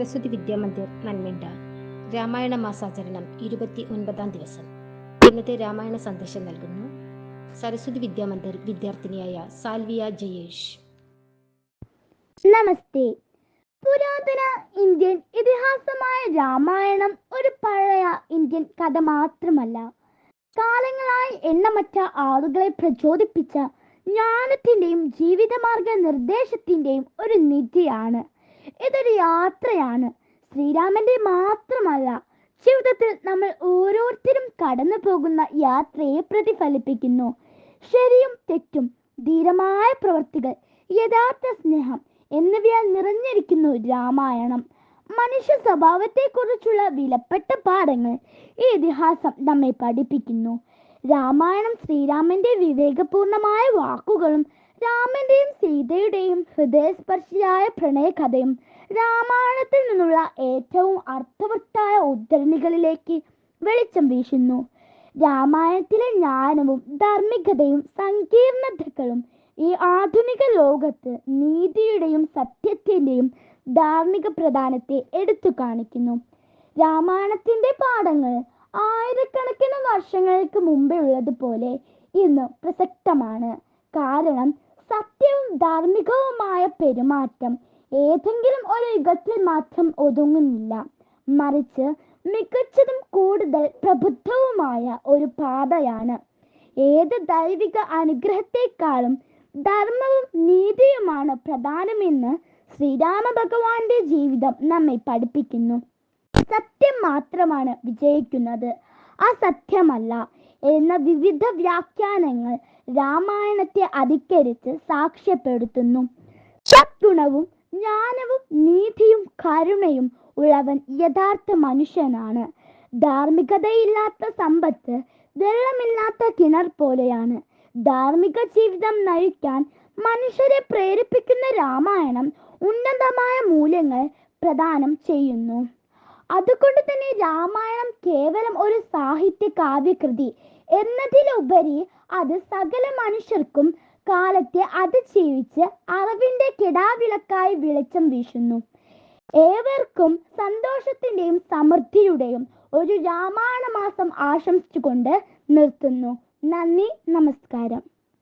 സരസ്വതി വിദ്യാമന്ദിർ നന്മണ്ട രാമായണ മാസാചരണം 29-ാം ദിവസം. ഇന്നത്തെ രാമായണ സന്ദേശം നൽകുന്നു സരസ്വതി വിദ്യാമന്ദിർ വിദ്യാർത്ഥിനിയായ സാൽവിയ ജയേഷ്. നമസ്തേ. പുരാതന ഇന്ത്യൻ ഇതിഹാസമായ രാമായണം ഒരു പഴയ ഇന്ത്യൻ കഥ മാത്രമല്ല, കാലങ്ങളായി എണ്ണമറ്റ ആളുകളെ പ്രചോദിപ്പിച്ച ജ്ഞാനത്തിന്റെയും ജീവിതമാർഗ നിർദ്ദേശത്തിന്റെയും ഒരു നിധിയാണ്. ഇതൊരു യാത്രയാണ്. ശ്രീരാമന്റെ മാത്രമല്ല, ജീവിതത്തിൽ നമ്മൾ ഓരോരുത്തരും കടന്നു പോകുന്ന യാത്രയെ പ്രതിഫലിപ്പിക്കുന്നു. ശരിയും തെറ്റും, ധീരമായ പ്രവൃത്തികൾ, യഥാർത്ഥ സ്നേഹം എന്നിവയാൽ നിറഞ്ഞിരിക്കുന്നു രാമായണം. മനുഷ്യ സ്വഭാവത്തെക്കുറിച്ചുള്ള വിലപ്പെട്ട പാഠങ്ങൾ ഈ ഇതിഹാസം നമ്മെ പഠിപ്പിക്കുന്നു. രാമായണം ശ്രീരാമന്റെ വിവേകപൂർണമായ വാക്കുകളും രാമന്റെയും സീതയുടെയും ഹൃദയസ്പർശിയായ പ്രണയകഥയും രാമായണത്തിൽ നിന്നുള്ള ഏറ്റവും അർത്ഥവത്തായ ഉദ്ധരണികളിലേക്ക് വെളിച്ചം വീശുന്നു. രാമായണത്തിലെ ജ്ഞാനവും ധാർമ്മികതയും സങ്കീർണതകളും ഈ ആധുനിക ലോകത്ത് നീതിയുടെയും സത്യത്തിന്റെയും ധാർമ്മിക പ്രധാനത്തെ എടുത്തു കാണിക്കുന്നു. രാമായണത്തിന്റെ പാഠങ്ങൾ ആയിരക്കണക്കിന് വർഷങ്ങൾക്ക് മുമ്പേ ഉള്ളതുപോലെ ഇന്ന് പ്രസക്തമാണ്. കാരണം സത്യവും ധാർമ്മികവുമായ പെരുമാറ്റം ഏതെങ്കിലും ഒരു യുഗത്തിൽ മാത്രം ഒതുങ്ങുന്നില്ല, മറിച്ച് മികച്ചതും കൂടുതൽ പ്രബുദ്ധവുമായ ഒരു പാതയാണ്. ഏത് ദൈവിക അനുഗ്രഹത്തെക്കാളും ധർമ്മവും നീതിയുമാണ് പ്രധാനമെന്ന് ശ്രീരാമ ഭഗവാന്റെ ജീവിതം നമ്മെ പഠിപ്പിക്കുന്നു. സത്യം മാത്രമാണ് വിജയിക്കുന്നത്, അസത്യമല്ല എന്ന വിവിധ വ്യാഖ്യാനങ്ങൾ രാമായണത്തെ അധികരിച്ച് സാക്ഷ്യപ്പെടുത്തുന്നു. സദ്ഗുണവും ജ്ഞാനവും നീതിയും കരുണയും ഉള്ളവൻ യഥാർത്ഥ മനുഷ്യനാണ്. ധാർമ്മികതയില്ലാത്ത സമ്പത്ത് വെള്ളമില്ലാത്ത കിണർ പോലെയാണ്. ധാർമ്മിക ജീവിതം നയിക്കാൻ മനുഷ്യരെ പ്രേരിപ്പിക്കുന്ന രാമായണം ഉന്നതമായ മൂല്യങ്ങൾ പ്രദാനം ചെയ്യുന്നു. അതുകൊണ്ട് തന്നെ രാമായണം കേവലം ഒരു സാഹിത്യ കാവ്യകൃതി എന്നതിലുപരി അത് സകല മനുഷ്യർക്കും കാലത്തെ അതിജീവിച്ച് അറിവിന്റെ കിടാവിളക്കായി വെളിച്ചം വീശുന്നു. ഏവർക്കും സന്തോഷത്തിന്റെയും സമൃദ്ധിയുടെയും ഒരു രാമായണ മാസം ആശംസിച്ചുകൊണ്ട് നിർത്തുന്നു. നന്ദി, നമസ്കാരം.